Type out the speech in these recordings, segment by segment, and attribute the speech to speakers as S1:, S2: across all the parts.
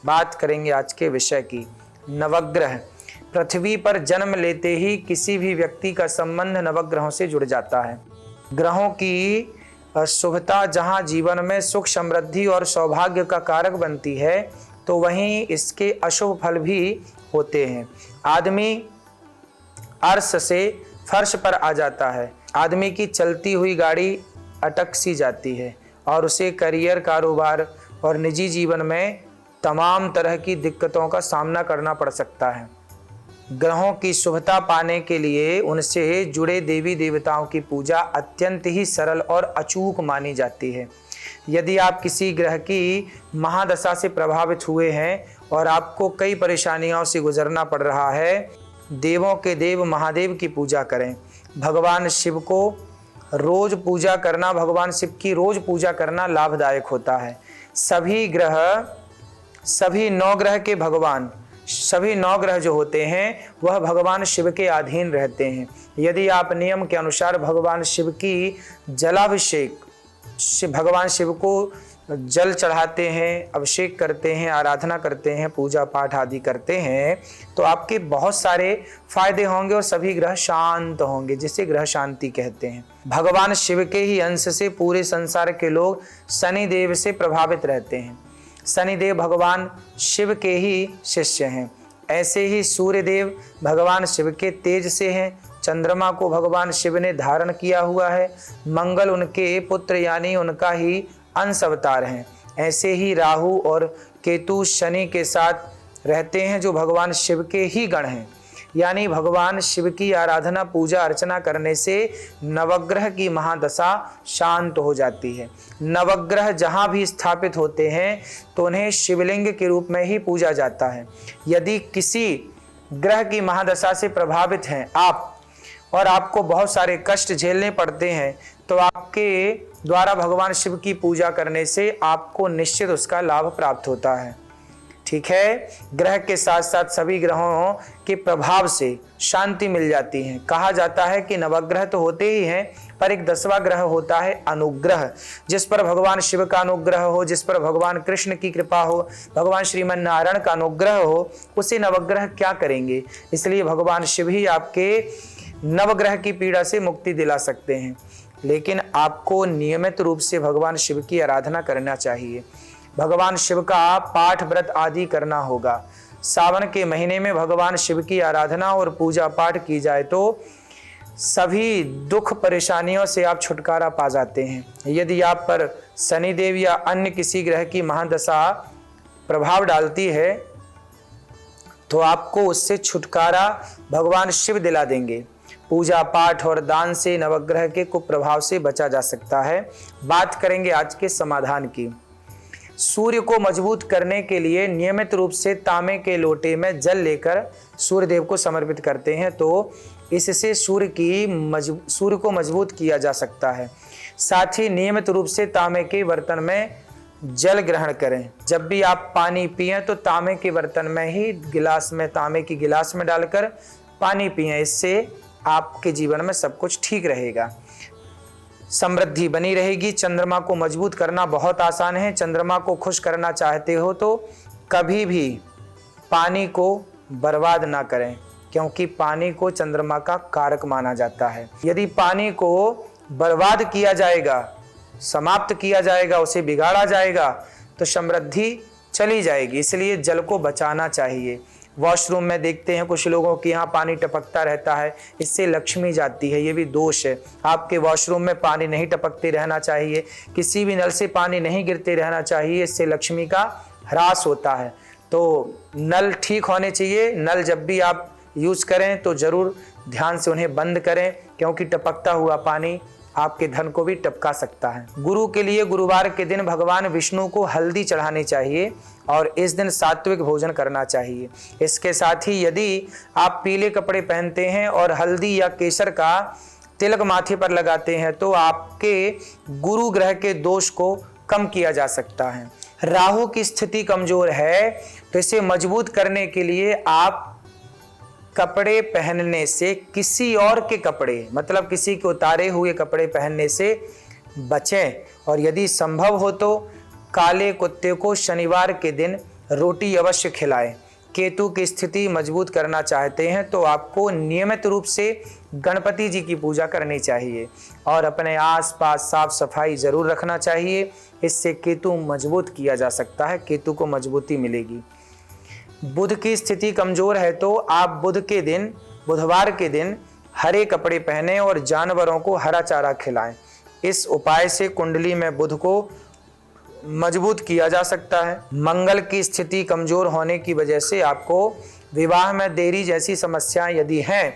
S1: बात करेंगे आज के विषय की। नवग्रह। पृथ्वी पर जन्म लेते ही किसी भी व्यक्ति का संबंध नवग्रहों से जुड़ जाता है। ग्रहों की शुभता जहां जीवन में सुख, समृद्धि और सौभाग्य का कारक बनती है, तो वहीं इसके अशुभ फल भी होते हैं। आदमी अर्श से फर्श पर आ जाता है। आदमी की चलती हुई गाड़ी अटक सी जाती है और उसे करियर, कारोबार और निजी जीवन में तमाम तरह की दिक्कतों का सामना करना पड़ सकता है। ग्रहों की शुभता पाने के लिए उनसे जुड़े देवी देवताओं की पूजा अत्यंत ही सरल और अचूक मानी जाती है। यदि आप किसी ग्रह की महादशा से प्रभावित हुए हैं और आपको कई परेशानियों से गुजरना पड़ रहा है, देवों के देव महादेव की पूजा करें। भगवान शिव को रोज पूजा करना, भगवान शिव की रोज पूजा करना लाभदायक होता है। सभी नौ ग्रह जो होते हैं वह भगवान शिव के अधीन रहते हैं। यदि आप नियम के अनुसार भगवान शिव की जलाभिषेक, भगवान शिव को जल चढ़ाते हैं, अभिषेक करते हैं, आराधना करते हैं, पूजा पाठ आदि करते हैं, तो आपके बहुत सारे फायदे होंगे और सभी ग्रह शांत होंगे, जिसे ग्रह शांति कहते हैं। भगवान शिव के ही अंश से पूरे संसार के लोग शनिदेव से प्रभावित रहते हैं। शनिदेव भगवान शिव के ही शिष्य हैं। ऐसे ही सूर्यदेव भगवान शिव के तेज से हैं। चंद्रमा को भगवान शिव ने धारण किया हुआ है। मंगल उनके पुत्र यानी उनका ही अंश अवतार हैं। ऐसे ही राहु और केतु शनि के साथ रहते हैं, जो भगवान शिव के ही गण हैं। यानी भगवान शिव की आराधना, पूजा अर्चना करने से नवग्रह की महादशा शांत हो जाती है। नवग्रह जहाँ भी स्थापित होते हैं तो उन्हें शिवलिंग के रूप में ही पूजा जाता है। यदि किसी ग्रह की महादशा से प्रभावित हैं आप और आपको बहुत सारे कष्ट झेलने पड़ते हैं, तो आपके द्वारा भगवान शिव की पूजा करने से आपको निश्चित उसका लाभ प्राप्त होता है। ठीक है। ग्रह के साथ साथ सभी ग्रहों के प्रभाव से शांति मिल जाती है। कहा जाता है कि नवग्रह तो होते ही हैं, पर एक 10वां ग्रह होता है अनुग्रह, जिस पर भगवान शिव का अनुग्रह हो, जिस पर भगवान कृष्ण की कृपा हो, भगवान श्रीमन नारायण का अनुग्रह हो, उसे नवग्रह क्या करेंगे। इसलिए भगवान शिव ही आपके नवग्रह की पीड़ा से मुक्ति दिला सकते हैं। लेकिन आपको नियमित रूप से भगवान शिव की आराधना करना चाहिए। भगवान शिव का पाठ व्रत आदि करना होगा। सावन के महीने में भगवान शिव की आराधना और पूजा पाठ की जाए तो सभी दुख परेशानियों से आप छुटकारा पा जाते हैं। यदि आप पर शनिदेव या अन्य किसी ग्रह की महादशा प्रभाव डालती है, तो आपको उससे छुटकारा भगवान शिव दिला देंगे। पूजा पाठ और दान से नवग्रह के कुप्रभाव से बचा जा सकता है। बात करेंगे आज के समाधान की। सूर्य को मजबूत करने के लिए नियमित रूप से तांबे के लोटे में जल लेकर सूर्य देव को समर्पित करते हैं, तो इससे सूर्य को मजबूत किया जा सकता है। साथ ही नियमित रूप से तांबे के बर्तन में जल ग्रहण करें। जब भी आप पानी पिएं तो तांबे के बर्तन में ही तांबे की गिलास में डालकर पानी पिएं। इससे आपके जीवन में सब कुछ ठीक रहेगा, समृद्धि बनी रहेगी। चंद्रमा को मजबूत करना बहुत आसान है। चंद्रमा को खुश करना चाहते हो तो कभी भी पानी को बर्बाद ना करें, क्योंकि पानी को चंद्रमा का कारक माना जाता है। यदि पानी को बर्बाद किया जाएगा, समाप्त किया जाएगा, उसे बिगाड़ा जाएगा, तो समृद्धि चली जाएगी। इसलिए जल को बचाना चाहिए। वॉशरूम में देखते हैं कुछ लोगों के यहाँ पानी टपकता रहता है, इससे लक्ष्मी जाती है, ये भी दोष है। आपके वॉशरूम में पानी नहीं टपकते रहना चाहिए, किसी भी नल से पानी नहीं गिरते रहना चाहिए, इससे लक्ष्मी का ह्रास होता है। तो नल ठीक होने चाहिए। नल जब भी आप यूज करें तो जरूर ध्यान से उन्हें बंद करें, क्योंकि टपकता हुआ पानी आपके धन को भी टपका सकता है। गुरु के लिए गुरुवार के दिन भगवान विष्णु को हल्दी चढ़ानी चाहिए और इस दिन सात्विक भोजन करना चाहिए। इसके साथ ही यदि आप पीले कपड़े पहनते हैं और हल्दी या केसर का तिलक माथे पर लगाते हैं, तो आपके गुरु ग्रह के दोष को कम किया जा सकता है। राहु की स्थिति कमजोर है, तो इसे मजबूत करने के लिए आप कपड़े पहनने से किसी और के कपड़े, मतलब किसी के उतारे हुए कपड़े पहनने से बचें। और यदि संभव हो तो काले कुत्ते को शनिवार के दिन रोटी अवश्य खिलाएं। केतु की स्थिति मजबूत करना चाहते हैं तो आपको नियमित रूप से गणपति जी की पूजा करनी चाहिए और अपने आसपास साफ सफाई जरूर रखना चाहिए। इससे केतु मजबूत किया जा सकता है, केतु को मजबूती मिलेगी। बुध की स्थिति कमजोर है तो आप बुधवार के दिन हरे कपड़े पहने और जानवरों को हरा चारा खिलाएं। इस उपाय से कुंडली में बुध को मजबूत किया जा सकता है। मंगल की स्थिति कमजोर होने की वजह से आपको विवाह में देरी जैसी समस्याएं यदि हैं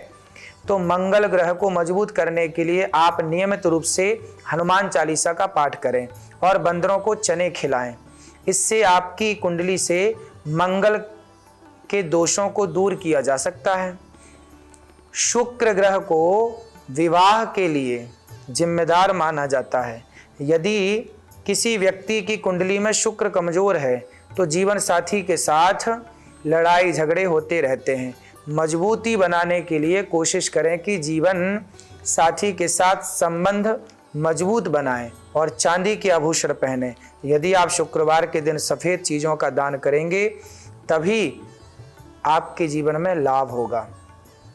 S1: तो मंगल ग्रह को मजबूत करने के लिए आप नियमित रूप से हनुमान चालीसा का पाठ करें और बंदरों को चने खिलाएं। इससे आपकी कुंडली से मंगल के दोषों को दूर किया जा सकता है। शुक्र ग्रह को विवाह के लिए जिम्मेदार माना जाता है। यदि किसी व्यक्ति की कुंडली में शुक्र कमजोर है तो जीवन साथी के साथ लड़ाई झगड़े होते रहते हैं। मजबूती बनाने के लिए कोशिश करें कि जीवन साथी के साथ संबंध मजबूत बनाएं और चांदी के आभूषण पहनें। यदि आप शुक्रवार के दिन सफ़ेद चीज़ों का दान करेंगे तभी आपके जीवन में लाभ होगा।